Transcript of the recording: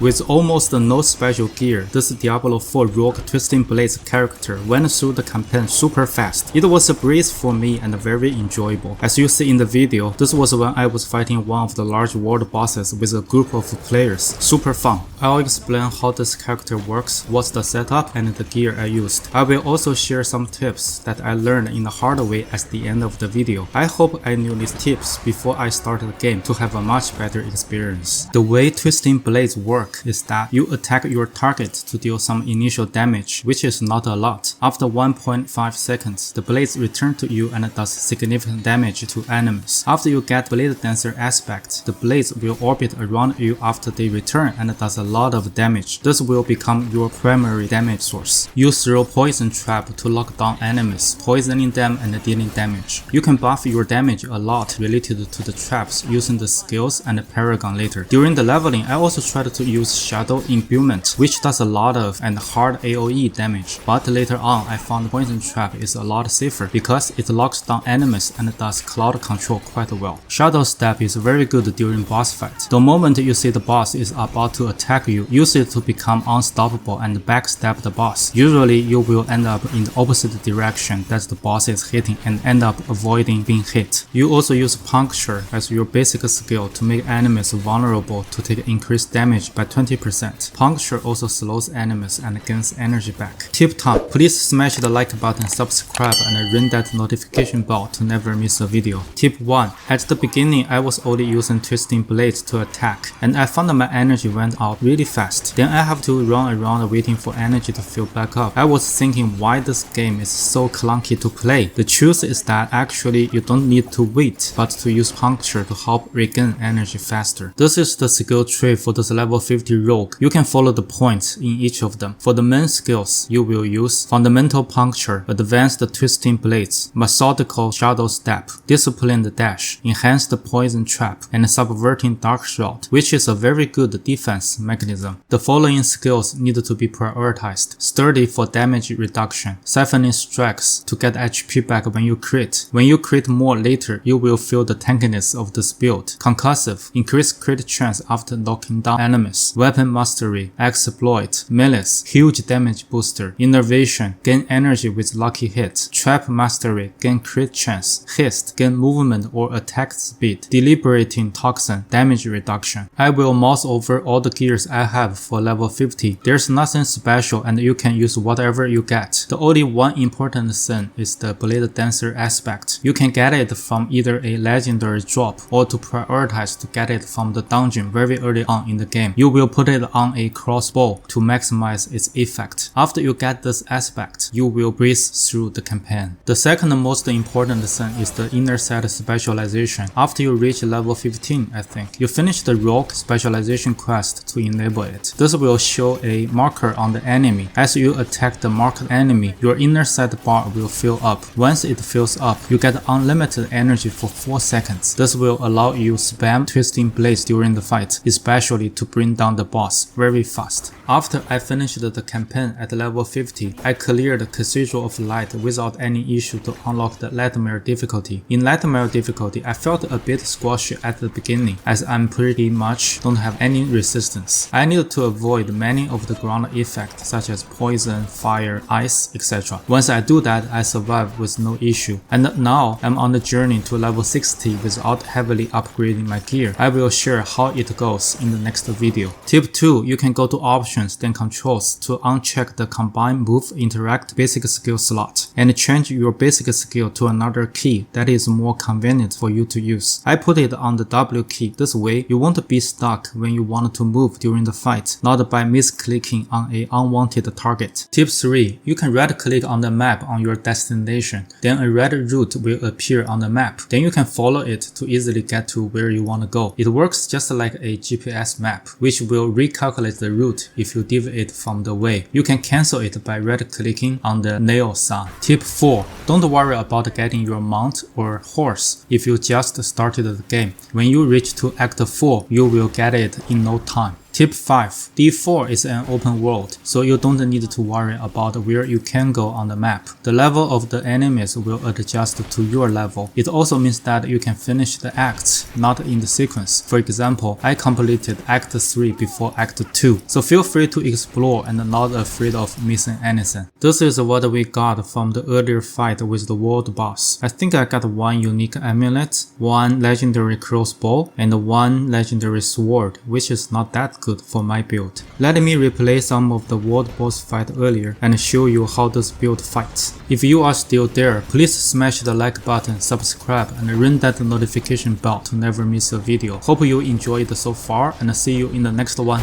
With almost no special gear, this Diablo 4 Rogue Twisting Blades character went through the campaign super fast. It was a breeze for me and very enjoyable. As you see in the video, this was when I was fighting one of the large world bosses with a group of players. Super fun. I'll explain how this character works, what's the setup, and the gear I used. I will also share some tips that I learned in the hard way at the end of the video. I hope I knew these tips before I started the game to have a much better experience. The way Twisting Blades work is that you attack your target to deal some initial damage, which is not a lot. After 1.5 seconds, the blades return to you and does significant damage to enemies. After you get Blade Dancer aspect, the blades will orbit around you after they return and does a lot of damage. This will become your primary damage source. You throw Poison Trap to lock down enemies, poisoning them and dealing damage. You can buff your damage a lot related to the traps using the skills and the Paragon later. During the leveling, I also tried to use Shadow Imbuement, which does a lot of and hard AoE damage, but later on I found Poison Trap is a lot safer because it locks down enemies and does cloud control quite well. Shadow Step is very good during boss fight. The moment you see the boss is about to attack you, use it to become unstoppable and backstab the boss. Usually you will end up in the opposite direction that the boss is hitting and end up avoiding being hit. You also use Puncture as your basic skill to make enemies vulnerable to take increased damage by 20%. Puncture also slows enemies and gains energy back. Tip top, please smash the like button, subscribe and ring that notification bell to never miss a video. Tip 1. At the beginning I was only using Twisting Blades to attack, and I found that my energy went out really fast. Then I have to run around waiting for energy to fill back up. I was thinking why this game is so clunky to play. The truth is that actually you don't need to wait, but to use Puncture to help regain energy faster. This is the skill tree for this level 50 rogue. You can follow the points in each of them. For the main skills, you will use Fundamental Puncture, Advanced Twisting Blades, Methodical Shadow Step, Disciplined Dash, Enhanced Poison Trap, and Subverting Dark Shroud, which is a very good defense mechanism. The following skills need to be prioritized: Sturdy for damage reduction, Siphoning Strikes to get HP back when you crit. When you crit more later, you will feel the tankiness of this build. Concussive, increase crit chance after knocking down enemies. Weapon Mastery, Exploit, Malice, huge damage booster. Innervation, gain energy with lucky hit. Trap Mastery, gain crit chance. Haste, gain movement or attack speed. Debilitating Toxin, damage reduction. I will mouse over all the gears I have for level 50. There's nothing special and you can use whatever you get. The only one important thing is the Blade Dancer aspect. You can get it from either a legendary drop or to prioritize to get it from the dungeon very early on in the game. You will put it on a crossbow to maximize its effect. After you get this aspect, you will breeze through the campaign. The second most important thing is the inner set specialization. After you reach level 15, I think, you finish the rogue specialization quest to enable it. This will show a marker on the enemy. As you attack the marked enemy, your inner set bar will fill up. Once it fills up, you get unlimited energy for 4 seconds. This will allow you spam Twisting Blades during the fight, especially to bring down the boss very fast. After I finished the campaign at level 50, I cleared the Cathedral of Light without any issue to unlock the Nightmare difficulty. In Nightmare difficulty, I felt a bit squashy at the beginning as I'm pretty much don't have any resistance. I needed to avoid many of the ground effects such as poison, fire, ice, etc. Once I do that, I survive with no issue. And now I'm on the journey to level 60 without heavily upgrading my gear. I will share how it goes in the next video. Tip 2. You can go to Options then Controls to uncheck the Combine Move Interact basic skill slot and change your basic skill to another key that is more convenient for you to use. I put it on the W key. This way you won't be stuck when you want to move during the fight, not by misclicking on an unwanted target. Tip 3. You can right click on the map on your destination, then a red route will appear on the map. Then you can follow it to easily get to where you want to go. It works just like a GPS map, which will recalculate the route if you deviate from the way. You can cancel it by right clicking on the nail sign. Tip 4. Don't worry about getting your mount or horse if you just started the game. When you reach to Act 4, you will get it in no time. Tip 5. D4 is an open world, so you don't need to worry about where you can go on the map. The level of the enemies will adjust to your level. It also means that you can finish the acts, not in the sequence. For example, I completed Act 3 before Act 2, so feel free to explore and not afraid of missing anything. This is what we got from the earlier fight with the world boss. I think I got one unique amulet, one legendary crossbow, and one legendary sword, which is not that good for my build. Let me replay some of the world boss fight earlier and show you how this build fights. If you are still there, please smash the like button, subscribe, and ring that notification bell to never miss a video. Hope you enjoyed so far, and see you in the next one.